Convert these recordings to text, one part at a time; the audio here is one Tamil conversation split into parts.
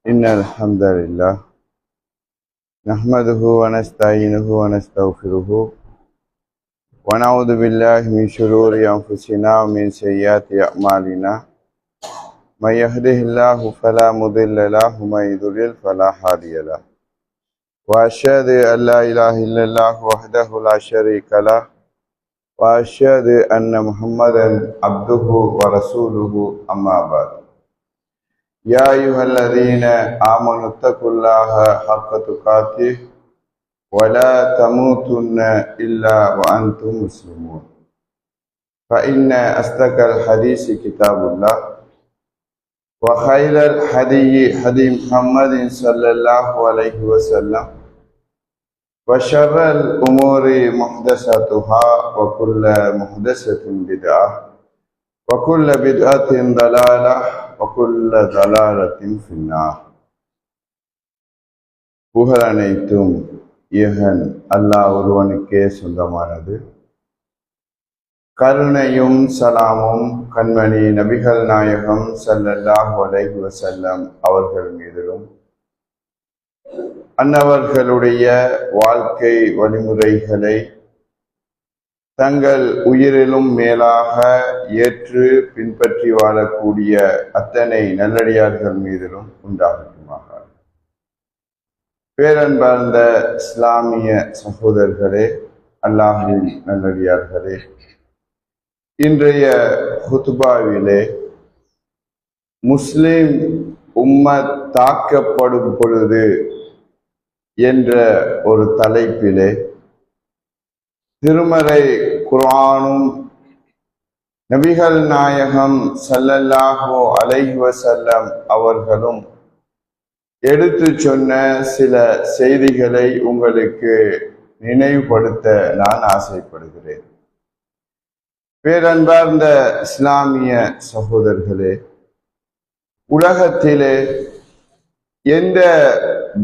إن الحمد لله نحمده ونستعينه ونستغفره ونعوذ بالله من شرور أنفسنا ومن سيئات أعمالنا من يهده الله فلا مضل له ومن يضلل فلا هادي له وأشهد أن لا إله إلا الله وحده لا شريك له وأشهد أن محمدا عبده ورسوله أما بعد يا أيها الذين آمنوا اتقوا الله حق تقاته ولا تموتن إلا وأنتم مسلمون فإن أصدق الحديث كتاب الله وخير الهدي هدي محمد صلى الله عليه وسلم وشر الأمور محدثاتها وكل محدثة بدعة وكل بدعة ضلالة وكل ضلالة في النار. புகழ் அனைத்தும் ஏகன் அல்லாஹ் ஒருவனுக்கே சொந்தமானது. கருணையும் சலாமும் கண்மணி நபிகள் நாயகம் ஸல்லல்லாஹு அலைஹி வஸல்லம் அவர்கள் மீதிலும் அன்னவர்களுடைய வாழ்க்கை வழிமுறைகளை தங்கள் உயிரிலும் மேலாக ஏற்று பின்பற்றி வாழக்கூடிய அத்தனை நல்லடியார்கள் மீதிலும் உண்டாகட்டுமாக. பேரன்பார்ந்த இஸ்லாமிய சகோதரர்களே, அல்லாஹ்வின் நல்லடியார்களே, இன்றைய ஹுத்பாவிலே முஸ்லிம் உம்மத் தாக்கப்படும் பொழுது என்ற ஒரு தலைப்பிலே திருமறை குர்ஆனும் நபிகள் நாயகம் ஸல்லல்லாஹு அலைஹி வஸல்லம் அவர்களும் எடுத்து சொன்ன சில செய்திகளை உங்களுக்கு நினைவுபடுத்த நான் ஆசைப்படுகிறேன். பேரன்பார்ந்த இஸ்லாமிய சகோதரர்களே, உலகத்திலே எந்த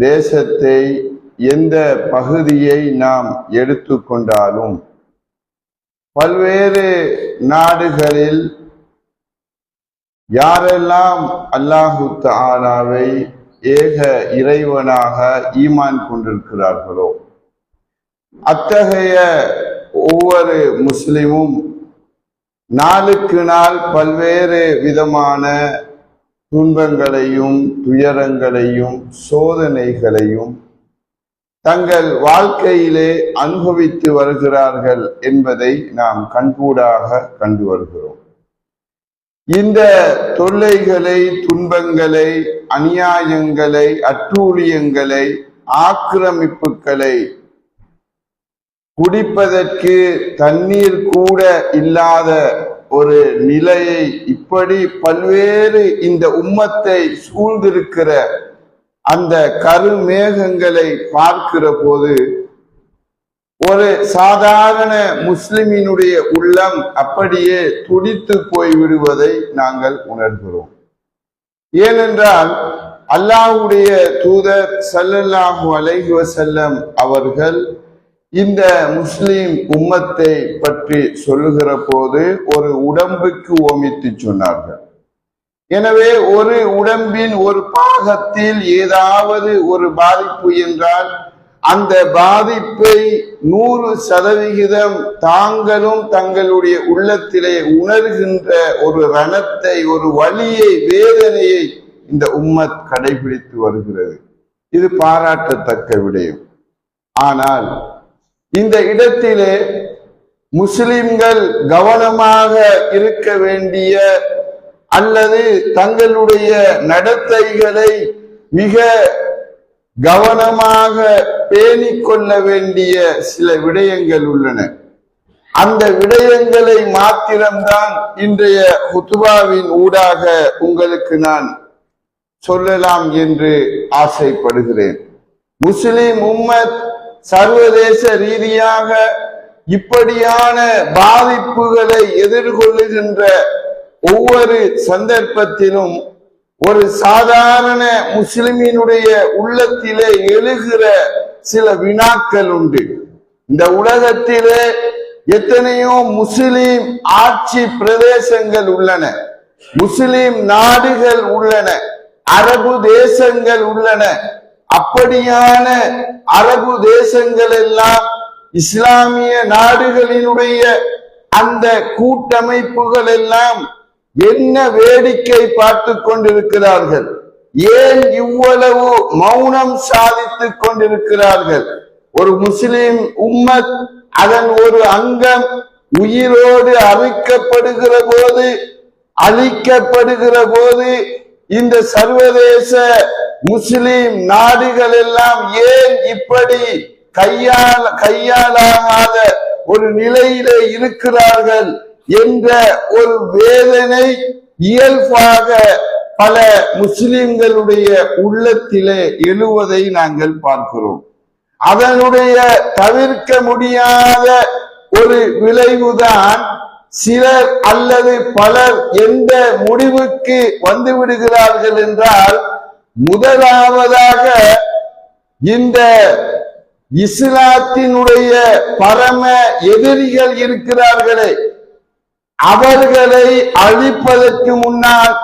தேசத்தை எந்த பகுதியை நாம் எடுத்துக்கொண்டாலும் பல்வேறு நாடுகளில் யாரெல்லாம் அல்லாஹு தஆலாவை ஏக இறைவனாக ஈமான் கொண்டிருக்கிறார்களோ அத்தகைய ஒவ்வொரு முஸ்லிமும் நாளுக்கு நாள் பல்வேறு விதமான துன்பங்களையும் துயரங்களையும் சோதனைகளையும் தங்கள் வாழ்க்கையிலே அனுபவித்து வருகிறார்கள் என்பதை நாம் கண்கூடாக கண்டு வருகிறோம். இந்த தொல்லைகளை, துன்பங்களை, அநியாயங்களை, அட்டூழியங்களை, ஆக்கிரமிப்புகளை, குடிப்பதற்கு தண்ணீர் கூட இல்லாத ஒரு நிலையை, இப்படி பல்வேறு இந்த உம்மத்தை சூழ்ந்திருக்கிற அந்த கருமேகங்களை பார்க்கிற போது ஒரு சாதாரண முஸ்லிமினுடைய உள்ளம் அப்படியே துடித்து போய்விடுவதை நாங்கள் உணர்கிறோம். ஏனென்றால் அல்லாஹ்வுடைய தூதர் ஸல்லல்லாஹு அலைஹி வஸல்லம் அவர்கள் இந்த முஸ்லிம் உம்மத்தை பற்றி சொல்லுகிற போது ஒரு உடம்புக்கு ஓமித்து சொன்னார்கள். எனவே ஒரு உடம்பின் ஒரு பாகத்தில் ஏதாவது ஒரு பாதிப்பு என்றால் அந்த பாதிப்பை 100% தாங்களும் தங்களுடைய உள்ளத்திலே உணர்கின்ற ஒரு ரணத்தை, ஒரு வலியை, வேதனையை இந்த உம்மத் கடைபிடித்து வருகிறது. இது பாராட்டத்தக்க விடயம். ஆனால் இந்த இடத்திலே முஸ்லிம்கள் கவனமாக இருக்க வேண்டிய அல்லது தங்களுடைய நடத்தைகளை மிக கவனமாக பேணிக் கொள்ள வேண்டிய சில விடயங்கள் உள்ளன. அந்த விடயங்களை மாத்திரம்தான் இன்றைய ஹுத்பாவின் ஊடாக உங்களுக்கு நான் சொல்லலாம் என்று ஆசைப்படுகிறேன். முஸ்லிம் உம்மத் சர்வதேச ரீதியாக இப்படியான பாதிப்புகளை எதிர்கொள்ளுகின்ற ஒவ்வொரு சந்தர்ப்பத்திலும் ஒரு சாதாரண முஸ்லிமினுடைய உள்ளத்திலே எழுகிற சில வினாக்கள் உண்டு. இந்த உலகத்திலே எத்தனையோ முஸ்லிம் ஆட்சி பிரதேசங்கள் உள்ளன, முஸ்லிம் நாடுகள் உள்ளன, அரபு தேசங்கள் உள்ளன. அப்படியான அரபு தேசங்கள் எல்லாம் இஸ்லாமிய நாடுகளினுடைய அந்த கூட்டமைப்புகள் எல்லாம் என்ன வேடிக்கை பார்த்து கொண்டிருக்கிறார்கள்? ஏன் இவ்வளவு மௌனம் சாதித்துக் கொண்டிருக்கிறார்கள்? ஒரு முஸ்லிம் உம்மத் அதன் ஒரு அங்கம் உயிரோடு அழிக்கப்படுகிற போது இந்த சர்வதேச முஸ்லிம் நாடுகள் எல்லாம் ஏன் இப்படி கையாளாகாத ஒரு நிலையிலே இருக்கிறார்கள் என்ற ஒரு வேதனை இயல்பாக பல முஸ்லிம்களுடைய உள்ளத்திலே எழுவதை நாங்கள் பார்க்கிறோம். அதனுடைய தவிர்க்க முடியாத ஒரு விளைவுதான் சிலர் அல்லது பலர் எந்த முடிவுக்கு வந்து விடுகிறார்கள் என்றால், முதலாவதாக இந்த இஸ்லாத்தினுடைய பரம எதிரிகள் இருக்கிறார்களே, அவர்களை அழிப்பதற்கு முன்னால்,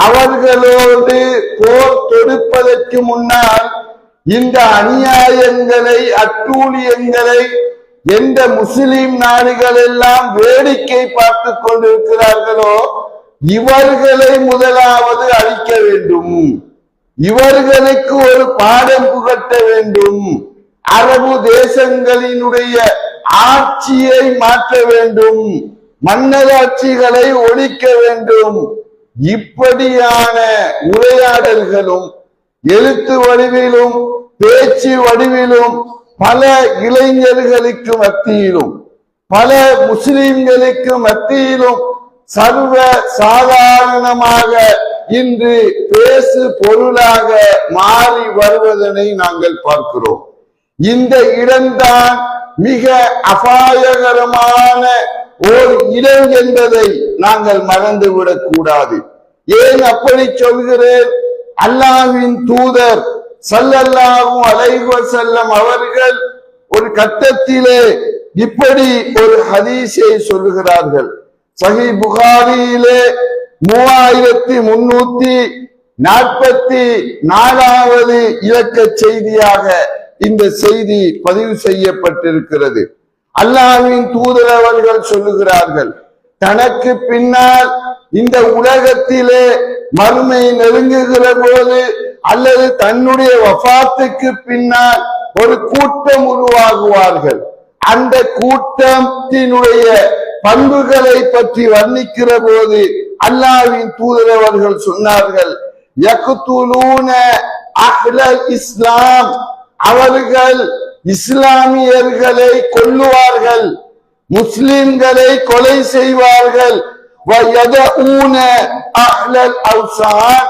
அவர்களோடு போர் தொடுப்பதற்கு முன்னால் இந்த அநியாயங்களை அட்டூழியங்களை எந்த முஸ்லிம் நாடுகள் எல்லாம் வேடிக்கை பார்த்து கொண்டிருக்கிறார்களோ இவர்களை முதலாவது அழிக்க வேண்டும், இவர்களுக்கு ஒரு பாடம் புகட்ட வேண்டும், அரபு தேசங்களினுடைய ஆட்சியை மாற்ற வேண்டும், மன்னராட்சிகளை ஒழிக்க வேண்டும். இப்படியான உரையாடல்களும் எழுத்து வடிவிலும் பேச்சு வடிவிலும் பல இளைஞர்களுக்கு மத்தியிலும் பல முஸ்லிம்களுக்கு மத்தியிலும் சர்வ சாதாரணமாக இன்று பேசு பொருளாக மாறி வருவதனை நாங்கள் பார்க்கிறோம். இந்த இடம்தான் மிக அபாயகரமான ஓர் இடம் என்பதை நாங்கள் மறந்துவிடக் கூடாது. ஏன் அப்படி சொல்கிறேன்? அல்லாஹ்வின் தூதர் ஸல்லல்லாஹு அலைஹி வஸல்லம் அவர்கள் ஒரு கட்டத்திலே இப்படி ஒரு ஹதீஸை சொல்லுகிறார்கள். சஹீஹ் புகாரியிலே 3344வது இலக்க செய்தியாக இந்த செய்தி பதிவு செய்யப்பட்டிருக்கிறது. அல்லாஹ்வின் தூதர் அவர்கள் சொல்லுகிறார்கள், தனக்கு பின்னால் இந்த உலகத்திலே மறுமை நெருங்குகிற போது அல்லது தன்னுடைய வஃபாத்துக்கு பின்னால் ஒரு கூட்டம் உருவாகுவார்கள். அந்த கூட்டத்தினுடைய பண்புகளை பற்றி வர்ணிக்கிற போது அல்லாஹ்வின் தூதர் அவர்கள் சொன்னார்கள், யக்துலூன அஹ்லல் இஸ்லாம், அவர்கள் இஸ்லாமியர்களை கொல்லுவார்கள், முஸ்லிம்களை கொலை செய்வார்கள். வயதஊன அஹ்லல் அவ்சான்,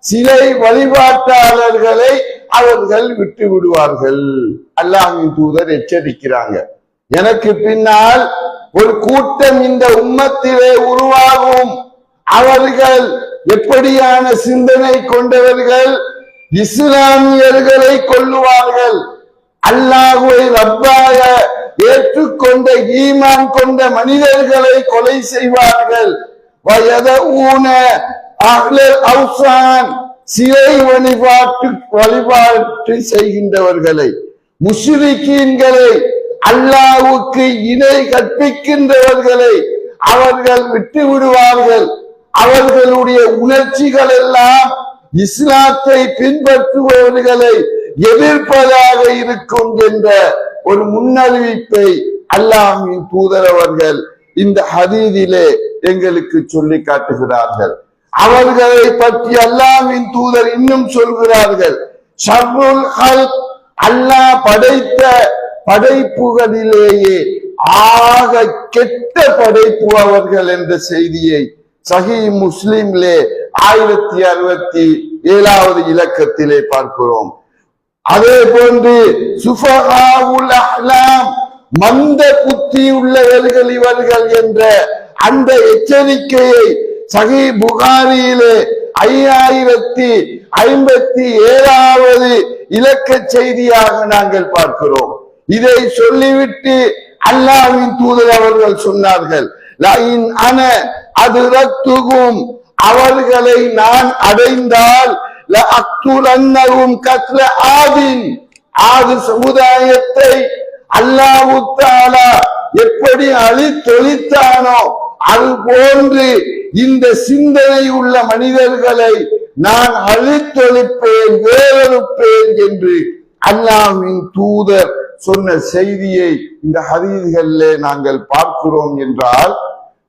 சிலை வழிபாட்டாளர்களை அவர்கள் விட்டு விடுவார்கள். அல்லாஹ்வின் தூதர் எச்சரிக்கிறாங்க, எனக்கு பின்னால் ஒரு கூட்டம் இந்த உம்மத்திலே உருவாகும். அவர்கள் எப்படியான சிந்தனை கொண்டவர்கள்? இஸ்லாமியர்களை கொல்லுவார்கள், அல்லாஹ்வை ரப்பாக ஏற்றுக்கொண்ட ஈமான் கொண்ட மனிதர்களை கொலை செய்வார்கள். வயதஊன அஹ்லல் அவ்சான், சிலை வழிபாட்டு செய்கின்றவர்களை, முஷ்ரிக்கீன்களை, அல்லாஹ்வுக்கு இணை கற்பிக்கின்றவர்களை அவர்கள் விட்டு விடுவார்கள். அவர்களுடைய உணர்ச்சிகள் எல்லாம் இஸ்லாத்தை பின்பற்றுபவர்களை எதிர்ப்பதாக இருக்கும் என்ற ஒரு முன்னறிவிப்பை அல்லாஹ்வின் தூதர் அவர்கள் இந்த ஹதீஸிலே எங்களுக்கு சொல்லி காட்டுகிறார்கள். அவர்களை பற்றி அல்லாஹ்வின் தூதர் இன்னும் சொல்கிறார்கள், ஷர்ருல் ஹல்க், அல்லாஹ் படைத்த படைப்புகளிலேயே ஆக கெட்ட படைப்பு அவர்கள் என்ற செய்தியை சஹீஹ் முஸ்லிம்லே 1066 7வது இலக்கத்திலே பார்க்கிறோம். அதே போன்று சுஃபஹாவுல் அஹ்லாம், மந்த புத்தி உள்ளவர்கள் இவர்கள் என்ற அந்த எச்சரிக்கையை சஹீஹ் புகாரியிலே 5057வது இலக்க செய்தியாக நாங்கள் பார்க்கிறோம். இதை சொல்லிவிட்டு அல்லாஹ்வின் தூதர் அவர்கள் சொன்னார்கள், லஇன் அன அதுரத்துகும், அவர்களை நான் அடைந்தால் லஅக்துலன்னஹும் கத்ல ஆதின், ஆது சமுதாயத்தை அல்லாஹ் தஆலா எப்படி அழித்தொழித்தானோ அது போன்று இந்த சிந்தனை உள்ள மனிதர்களை நான் அழித்தொழிப்பேன், வேறறுப்பேன் என்று அல்லாஹ்வின் தூதர் சொன்ன செய்தியை இந்த ஹதீஸ்களிலே நாங்கள் பார்க்கிறோம் என்றால்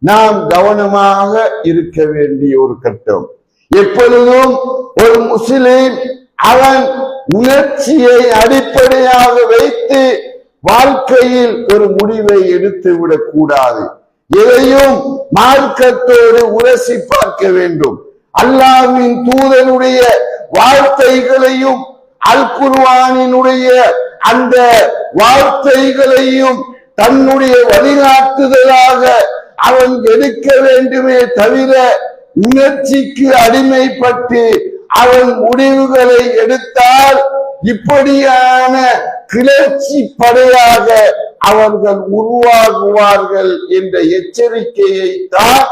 நாம் கவனமாக இருக்க வேண்டிய ஒரு கட்டம். எப்பொழுதும் ஒரு முஸ்லிம் அவன் உணர்ச்சியை அடிப்படையாக வைத்து வாழ்க்கையில் ஒரு முடிவை எடுத்து விடக்கூடாது. எதையும் மார்க்கத்தோடு உரசி பார்க்க வேண்டும். அல்லாஹ்வின் தூதனுடைய வார்த்தைகளையும் அல் குர்ஆனினுடைய அந்த வார்த்தைகளையும் தன்னுடைய வழிகாட்டுதலாக அவன் எடுக்க வேண்டுமே தவிர உணர்ச்சிக்கு அடிமைப்பட்டு அவன் முடிவுகளை எடுத்தால் இப்படியான கிளர்ச்சி படையாக அவர்கள் உருவாகுவார்கள் என்ற எச்சரிக்கையை தான்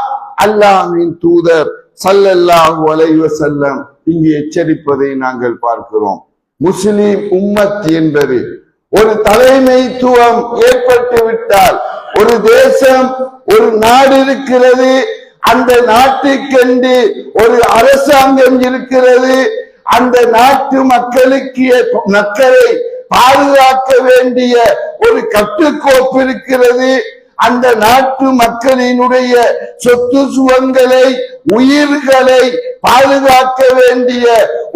அல்லாஹ்வின் தூதர் ஸல்லல்லாஹு அலைஹி வஸல்லம் இங்கு எச்சரிப்பதை நாங்கள் பார்க்கிறோம். முஸ்லிம் உம்மத் என்பது ஒரு தலைமைத்துவம் ஏற்பட்டு விட்டால், ஒரு தேசம் ஒரு நாடு இருக்கிறது, அந்த நாட்டுக்கென்று ஒரு அரசாங்கம் இருக்கிறது, அந்த நாட்டு மக்களை பாதுகாக்க வேண்டிய ஒரு கட்டுக்கோப்பு இருக்கிறது, அந்த நாட்டு மக்களினுடைய சொத்து சுகங்களை உயிர்களை பாதுகாக்க வேண்டிய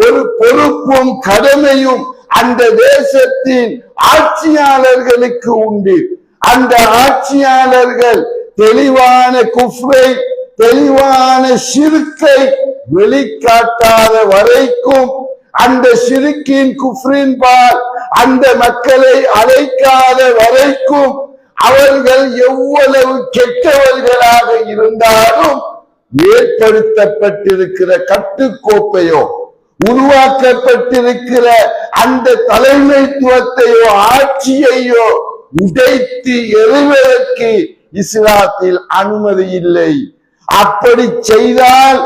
ஒரு பொறுப்பும் கடமையும் அந்த தேசத்தின் ஆட்சியாளர்களுக்கு உண்டு. அந்த ஆட்சியாளர்கள் தெளிவான குஃப்ரை, தெளிவான ஷிர்க்கை வெளிக்காட்டாத வரைக்கும், அந்த ஷிர்கின் குஃப்ரின் பால் அந்த மக்களை அழைக்காத வரைக்கும் அவர்கள் எவ்வளவு கெட்டவர்களாக இருந்தாலும் ஏற்படுத்தப்பட்டிருக்கிற கட்டுக்கோப்பையோ உருவாக்கப்பட்டிருக்கிற அந்த தலைமைத்துவத்தையோ ஆட்சியையோ உடைத்து எறிவதற்கு இஸ்லாத்தில் அனுமதி இல்லை. அப்படி செய்தால்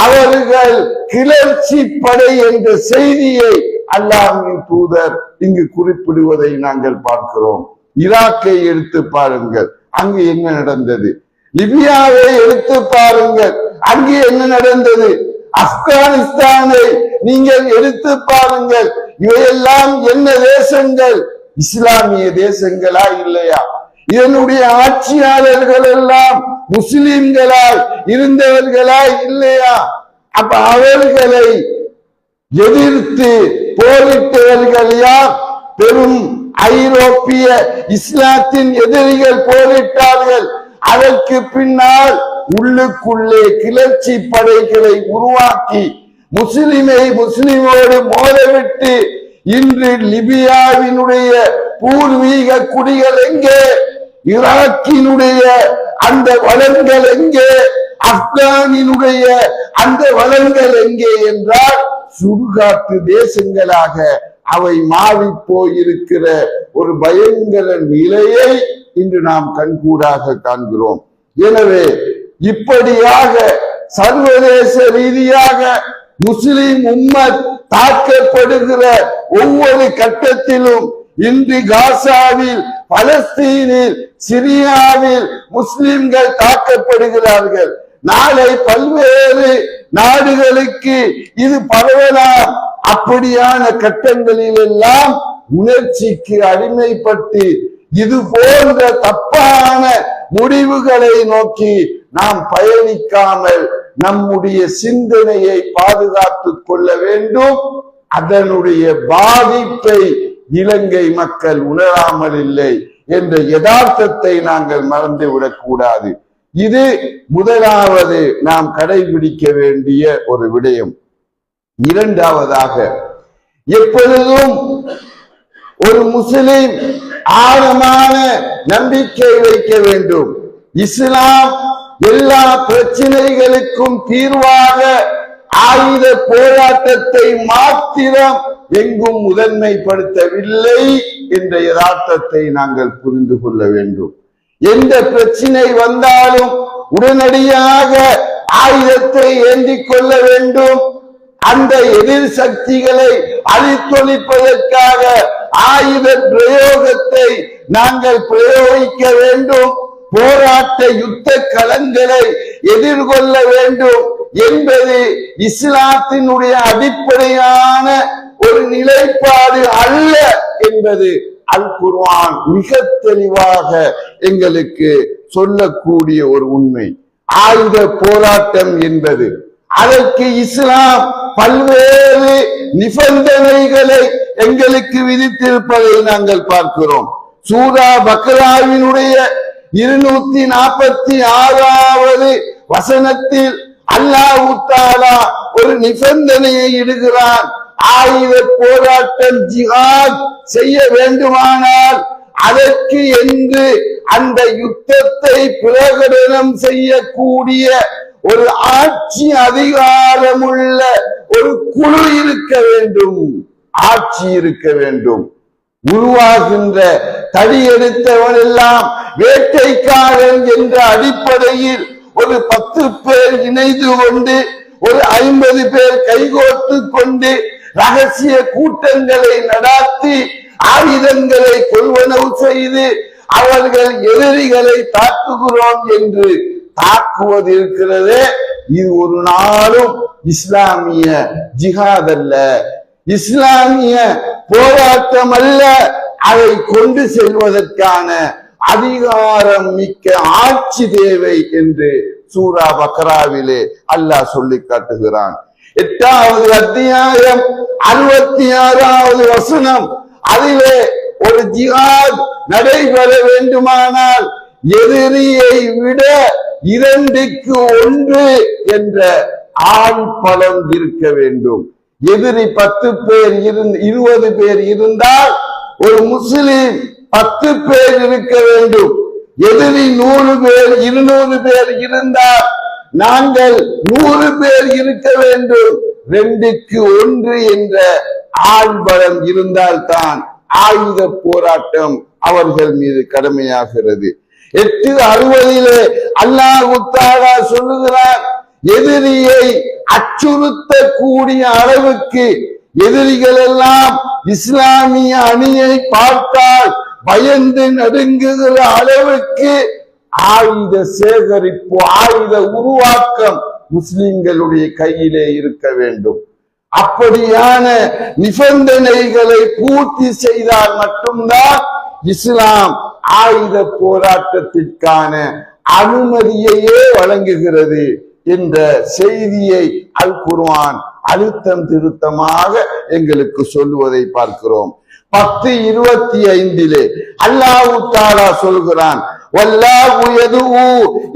அவர்கள் கிளர்ச்சி படை என்ற செய்தியை அல்லாஹ்வின் தூதர் இங்கு குறிப்பிடுவதை நாங்கள் பார்க்கிறோம். ஈராக்கை எடுத்து பாருங்கள், அங்கு என்ன நடந்தது. லிபியாவை எடுத்து பாருங்கள், அங்கு என்ன நடந்தது. ஆப்கானிஸ்தானை நீங்கள் எடுத்து பாருங்கள், இவையெல்லாம் என்ன தேசங்கள்? இஸ்லாமிய தேசங்களா இல்லையா? இதனுடைய ஆட்சியாளர்கள் எல்லாம் முஸ்லிம்களாய் இருந்தவர்களா இல்லையா? அப்ப அவர்களை எதிர்த்து போரிட்டவர்கள் யார்? பெரும் ஐரோப்பிய இஸ்லாத்தின் எதிரிகள் போரிட்டார்கள். அதற்கு பின்னால் உள்ளுக்குள்ளே கிளர்ச்சி படைகளை உருவாக்கி முஸ்லிமோடு மோதவிட்டு இன்று லிபியாவினுடைய பூர்வீக குடிகள் எங்கே? ஈராக்கினுடைய அந்த வளங்கள் எங்கே? ஆப்கானினுடைய அந்த வளங்கள் எங்கே என்றால் சுடுகாட்டு தேசங்களாக அவை மாறி போயிருக்கிற ஒரு பயங்கர நிலையை இன்று நாம் கண்கூடாக காண்கிறோம். எனவே இப்படியாக சர்வதேச ரீதியாக முஸ்லிம் உம்மத் தாக்கப்படுகிற ஒவ்வொரு கட்டத்திலும் இன்று காசாவில், பலஸ்தீனில், சிரியாவில் முஸ்லிம்கள் தாக்கப்படுகிறார்கள். நாளை பல்வேறு நாடுகளுக்கு இது பரவலாம். அப்படியான கட்டங்களில் எல்லாம் உணர்ச்சிக்கு அடிமைப்பட்டு இது போன்ற தப்பான முடிவுகளை நோக்கி நாம் பயணிக்காமல் நம்முடைய சிந்தனையை பாதுகாத்துக் கொள்ள வேண்டும். அதனுடைய பாதிப்பை இலங்கை மக்கள் உணராமல் இல்லை என்ற யதார்த்தத்தை நாங்கள் மறந்துவிடக் கூடாது. இது முதலாவது நாம் கடைபிடிக்க வேண்டிய ஒரு விடயம். இரண்டாவதாக, எப்பொழுதும் ஒரு முஸ்லிம் ஆழமான நம்பிக்கை வைக்க வேண்டும். இஸ்லாம் எல்லா பிரச்சனைகளுக்கும் தீர்வாக ஆயுத போராட்டத்தை மாத்திரம் எங்கும் முதன்மைப்படுத்தவில்லை என்ற யதார்த்தத்தை நாங்கள் புரிந்து கொள்ள வேண்டும். எந்த பிரச்சனை வந்தாலும் உடனடியாக ஆயுதத்தை ஏந்திக் கொள்ள வேண்டும். அந்த எதிர் சக்திகளை அழித்தொழிப்பதற்காக ஆயுத பிரயோகத்தை நாங்கள் பிரயோகிக்க வேண்டும். போராட்ட யுத்த களங்களை எதிர்கொள்ள வேண்டும் என்பது இஸ்லாத்தினுடைய அடிப்படையான ஒரு நிலைப்பாடு அல்ல என்பது அல் குர்ஆன் மிக தெளிவாக எங்களுக்கு சொல்லக்கூடிய ஒரு உண்மை. ஆயுத போராட்டம் என்பது, அதற்கு இஸ்லாம் பல்வேறு நிபந்தனைகளை எங்களுக்கு விதித்திருப்பதை நாங்கள் பார்க்கிறோம். சூரா பக்ராவினுடைய 246வது வசனத்தில் அல்லாஹ் தஆலா ஒரு நிபந்தனையை இடுகிறான். ஆயுத போராட்டம் ஜிஹாத் செய்ய வேண்டுமானால் அதற்கு என்று அந்த யுத்தத்தை பிரகடனம் செய்யக்கூடிய ஒரு ஆட்சி அதிகாரமுள்ள ஒரு குழு இருக்க வேண்டும், ஆட்சி இருக்க வேண்டும். உருவாகின்ற தடி எடுத்தவன் எல்லாம் வேட்டைக்காரன் என்ற அடிப்படையில் ஒரு 10 பேர் இணைந்து கொண்டு, ஒரு 50 பேர் கைகோர்த்து கொண்டு ரகசிய கூட்டங்களை நடாத்தி ஆயுதங்களை கொள்வனவு செய்து அவர்கள் எதிரிகளை தாக்குகிறோம் என்று தாக்குவது இருக்கிறது. இது ஒரு நாளும் இஸ்லாமிய ஜிஹாத் அல்ல, இஸ்லாமிய போராட்டம் அல்ல. அதை கொண்டு செல்வதற்கான அதிகாரம் மிக்க ஆட்சி தேவை என்று சூரா பக்ராவிலே அல்லாஹ் சொல்லி காட்டுகிறான். 8வது அத்தியாயம் 66வது வசனம், அதிலே ஒரு ஜிஹாத் நடைபெற வேண்டுமானால் எதிரியை விட 2க்கு 1 என்ற ஆள் பலம் இருக்க வேண்டும். எதிரி 10 பேர் 20 பேர் இருந்தால் ஒரு முஸ்லிம் 10 பேர் இருக்க வேண்டும். எதிரி 100 பேர் 200 பேர் இருந்தால் நாங்கள் 100 பேர் இருக்க வேண்டும். 2க்கு 1 என்ற ஆள் பலம் இருந்தால்தான் ஆயுத போராட்டம் அவர்கள் மீது கடமையாகிறது. 8:60 அல்லாஹ் தஆலா சொல்லுகிறார், எதிரியை அச்சுறுத்தக்கூடிய அளவுக்கு எதிரிகள் எல்லாம் இஸ்லாமிய அணியை பார்த்தால் பயந்து நடுங்குகிற அளவுக்கு ஆயுத சேகரிப்பு, ஆயுத உருவாக்கம் முஸ்லிம்களுடைய கையிலே இருக்க வேண்டும். அப்படியான நிபந்தனைகளை பூர்த்தி செய்தால் மட்டும்தான் இஸ்லாம் ஆயுத போராட்டத்திற்கான அனுமதியையே வழங்குகிறது என்ற செய்தியை அல் குர்ஆன் அழுத்தம் திருத்தமாக எங்களுக்கு சொல்லுவதை பார்க்கிறோம். 10:25 அல்லாஹ் தஆலா சொல்கிறான், வல்லாஹு யதுஉ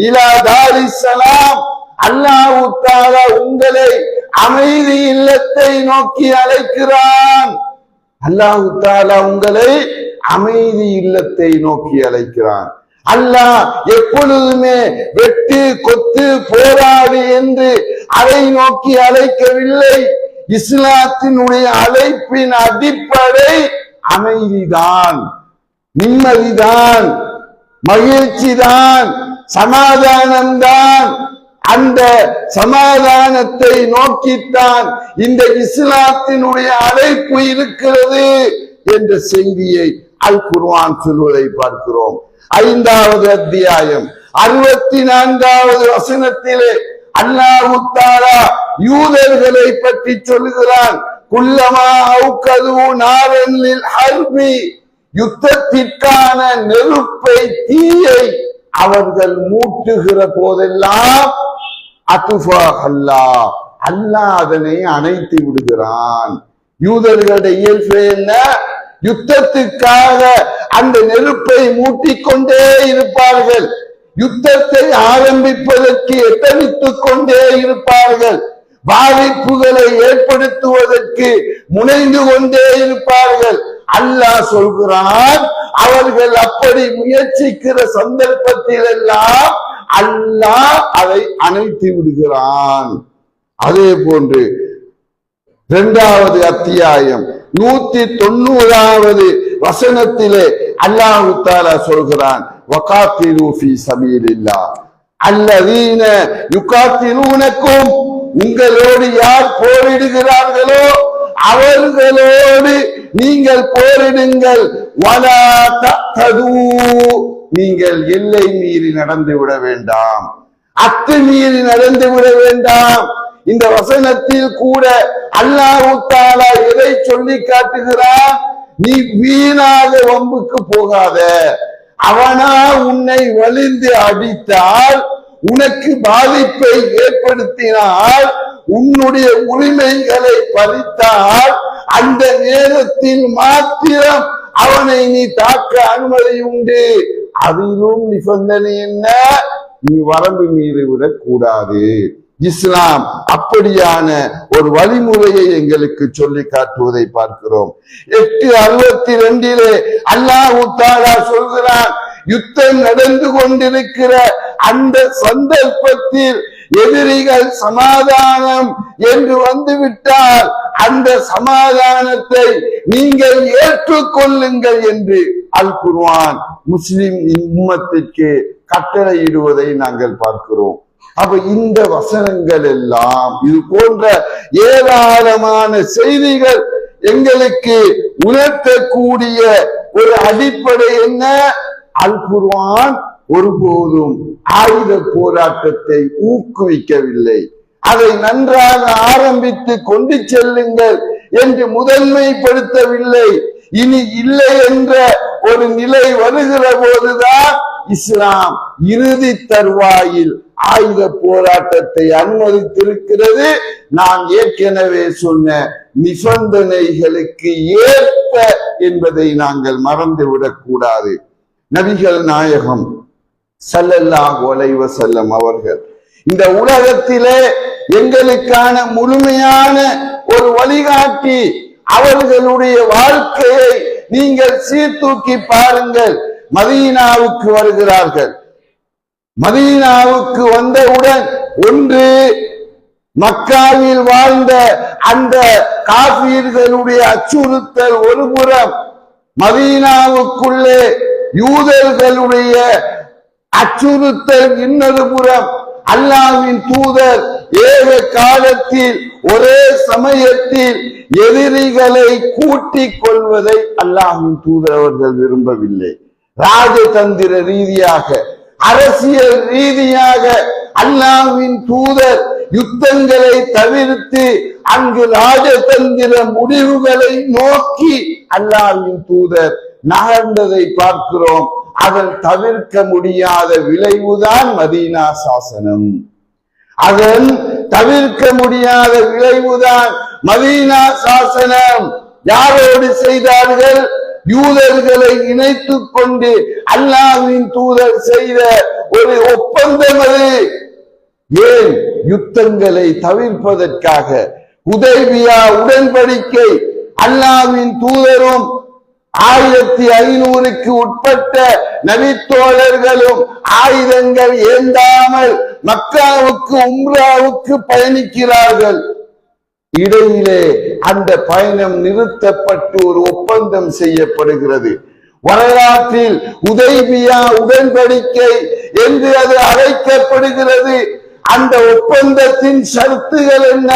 இலா தாரிஸ் ஸலாம், அல்லாஹ் தஆலா உங்களை அமைதி இல்லத்தை நோக்கி அழைக்கிறான். அல்லாஹ் தஆலா உங்களை அமைதி இல்லத்தை நோக்கி அழைக்கிறான். அல்லாஹ் எப்பொழுதுமே வெட்டு கொத்து போராடு என்று அதை நோக்கி அழைக்கவில்லை. இஸ்லாத்தினுடைய அழைப்பின் அடிப்படை அமைதிதான், நிம்மதிதான், மகிழ்ச்சிதான், சமாதானம்தான். அந்த சமாதானத்தை நோக்கித்தான் இந்த இஸ்லாத்தினுடைய அழைப்பு இருக்கிறது என்ற செய்தியை அல் குர்ஆன் சொல்வதை பார்க்கிறோம். 5வது அத்தியாயம் 64வது வசனத்திலே அல்லாஹ் தஆலா யூதர்களை பற்றி சொல்லுகிறான். குல்லமா அவுகது நாரன் லில் ஹர்பி, யுத்தத்திற்கான நெருப்பை, தீயை அவர்கள் மூட்டுகிற போதெல்லாம் அதுஃபா அல்லாஹ், அல்லாஹ் அதனை அணைத்து விடுகிறான். யூதர்களுடைய இயல்பு என்ன? யுத்தத்துக்காக அந்த நெருப்பை மூட்டிக்கொண்டே இருப்பார்கள். யுத்தத்தை ஆரம்பிப்பதற்கு எத்தனித்துக் கொண்டே இருப்பார்கள். பாதிப்புகளை ஏற்படுத்துவதற்கு முனைந்து கொண்டே இருப்பார்கள். அல்லாஹ் சொல்கிறான், அவர்கள் அப்படி முயற்சிக்கிற சந்தர்ப்பத்தில் எல்லாம் அல்லாஹ் அதை அணைத்து விடுகிறான். அதே போன்று 2வது அத்தியாயம் 190வது வசனத்திலே அல்லாஹ் தஆலா சொல்கிறான், வகாத்திலு ஃபீ சபீலில்லாஹ் அல்லதீன யுகாத்திலூனக்கும், உங்களோடு யார் போரிடுகிறார்களோ அவர்களோடு நீங்கள் போரிடுங்கள். வலா தஅதூ, நீங்கள் எல்லை மீறி நடந்து விட வேண்டாம், அத்துமீறி நடந்து விட வேண்டாம். இந்த வசனத்தில் கூட அல்லாஹ் தஆலா எதை சொல்லி காட்டுகிறார்? நீ வீணாக வம்புக்கு போகாத. அவனா உன்னை வலிந்து அடித்தால், உனக்கு பாதிப்பை ஏற்படுத்தினால், உன்னுடைய உரிமைகளை பறித்தால், அந்த நேரத்தில் மாத்திரம் அவனை நீ தாக்க அனுமதி உண்டு. அதிலும் நிபந்தனை என்ன? நீ வரம்பு மீறி விடக் கூடாது. இஸ்லாம் அப்படியான ஒரு வழிமுறையை எங்களுக்கு சொல்லி காட்டுவதை பார்க்கிறோம். 8:62 அல்லாஹ் தஆலா சொல்கிறான், யுத்தம் நடந்து கொண்டிருக்கிற அந்த சந்தர்ப்பத்தில் எதிரிகள் சமாதானம் என்று வந்துவிட்டால் அந்த சமாதானத்தை நீங்கள் ஏற்றுக்கொள்ளுங்கள் என்று அல் குர்ஆன் முஸ்லிம் உம்மத்திற்கு கட்டளையிடுவதை நாங்கள் பார்க்கிறோம். அப்ப இந்த வசனங்கள் எல்லாம், இது போன்ற ஏராளமான செய்திகள் எங்களுக்கு உணர்த்தக்கூடிய ஒரு அடிப்படை என்ன? அல் குர்ஆன் ஒருபோதும் ஆயுத போராட்டத்தை ஊக்குவிக்கவில்லை. அதை நன்றாக ஆரம்பித்து கொண்டு செல்லுங்கள் என்று முதன்மைப்படுத்தவில்லை. இனி இல்லை என்ற ஒரு நிலை வருகிற போதுதான் இஸ்லாம் இறுதி தருவாயில் ஆயுத போராட்டத்தை அனுமதித்திருக்கிறது. நான் ஏற்கனவே சொன்ன நிபந்தனைகளுக்கு ஏற்ப என்பதை நாங்கள் மறந்துவிடக் கூடாது. நபிகள் நாயகம் ஸல்லல்லாஹு அலைஹி வஸல்லம் அவர்கள் இந்த உலகத்திலே எங்களுக்கான முழுமையான ஒரு வழிகாட்டி. அவர்களுடைய வாழ்க்கையை நீங்கள் சீர்தூக்கி பாருங்கள். மதீனாவுக்கு வருகிறார்கள். மதீனாவுக்கு வந்தவுடன் ஒன்று மக்காவில் வாழ்ந்த அந்த காபீர்களுடைய அச்சுறுத்தல் ஒரு புறம், மதீனாவுக்குள்ளே யூதர்களுடைய அச்சுறுத்தல் இன்னொரு புறம். அல்லாஹ்வின் தூதர் ஏக காலத்தில் ஒரே சமயத்தில் எதிரிகளை கூட்டிக் கொள்வதை அல்லாஹ்வின் தூதர் அவர்கள் விரும்பவில்லை. ராஜதந்திர ரீதியாக, அரசியல் ரீதியாக அல்லாஹ்வின் தூதர் யுத்தங்களை தவிர்த்து அங்கு ராஜதந்திர முடிவுகளை நோக்கி அல்லாஹ்வின் தூதர் நகர்ந்ததை பார்க்கிறோம். அதன் தவிர்க்க முடியாத விளைவுதான் மதீனா சாசனம். அதன் தவிர்க்க முடியாத விளைவுதான் மதீனா சாசனம். யாரோடு செய்தார்கள்? யூதர்களை இணைத்துக் கொண்டு அல்லாஹ்வின் தூதர் செய்த ஒரு ஒப்பந்தம் அது. ஏன்? யுத்தங்களை தவிர்ப்பதற்காக. ஹுதைபியா உடன்படிக்கை, அல்லாஹ்வின் தூதரும் 1500க்கு உட்பட்ட நபித்தோழர்களும் ஆயுதங்கள் ஏந்தாமல் மக்காவுக்கு உம்ராவுக்கு பயணிக்கிறார்கள். இடையிலே அந்த பயணம் நிறுத்தப்பட்டு ஒரு ஒப்பந்தம் செய்யப்படுகிறது. வரலாற்றில் ஹுதைபியா உடன்படிக்கை என்று அது அழைக்கப்படுகிறது. அந்த ஒப்பந்தத்தின் ஷரத்துகள் என்ன?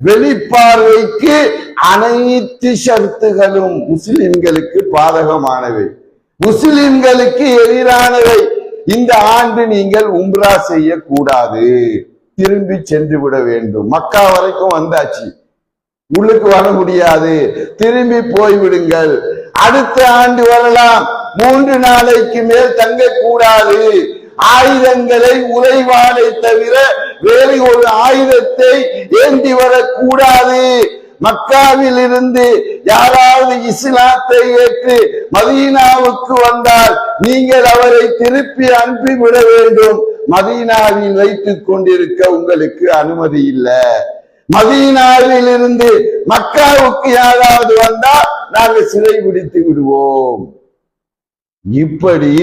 வெளிப்பார்வைக்கு அனைத்து ஷரத்துகளும் முஸ்லிம்களுக்கு பாதகமானவை, முஸ்லிம்களுக்கு எதிரானவை. இந்த ஆண்டு நீங்கள் உம்ரா செய்யக்கூடாது, திரும்பி சென்று விட வேண்டும். மக்கா வரைக்கும் வந்தாச்சு, உள்ளுக்கு வர முடியாது, திரும்பி போய்விடுங்கள். அடுத்த ஆண்டு வரலாம், 3 நாளைக்கு மேல் தங்கக்கூடாது. ஆயுதங்களை உறைவாளை தவிர வேறு ஒரு ஆயுதத்தை ஏந்தி வரக்கூடாது. மக்காவில் இருந்து யாராவது இஸ்லாத்தை ஏற்று மதீனாவுக்கு வந்தால் நீங்கள் அவரை திருப்பி அனுப்பிவிட வேண்டும். மதீனாவில் வைத்துக் கொண்டிருக்க உங்களுக்கு அனுமதி இல்லை. மதீனாவில் இருந்து மக்காவுக்கு யாராவது வந்தா நாங்க சிறை பிடித்து விடுவோம். இப்படி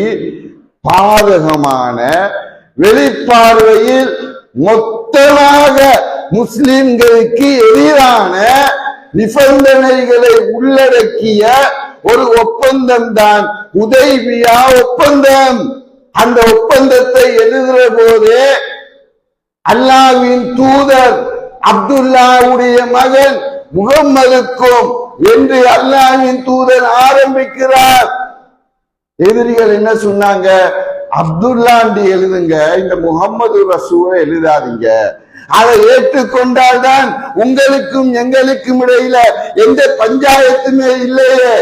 பாதகமான வெளிப்பார்வையில் மொத்தமாக முஸ்லிம்களுக்கு எதிரான நிபந்தனைகளை உள்ளடக்கிய ஒரு ஒப்பந்தம் தான் உதைபியா ஒப்பந்தம். அந்த ஒப்பந்தத்தை எழுதுகிற போதே அல்லாஹ்வின் தூதர் அப்துல்லாவுடைய மகன் முகம்மதுக்கும் என்று அல்லாஹ்வின் தூதர் ஆரம்பிக்கிறார். எதிரிகள் என்ன சொன்னாங்க? அப்துல்லாண்டு எழுதுங்க, இந்த முகம்மது ரசூலை எழுதாதீங்க. அதை ஏற்றுக்கொண்டால்தான் உங்களுக்கும் எங்களுக்கும் இடையில எந்த பஞ்சாயத்துமே இல்லையே,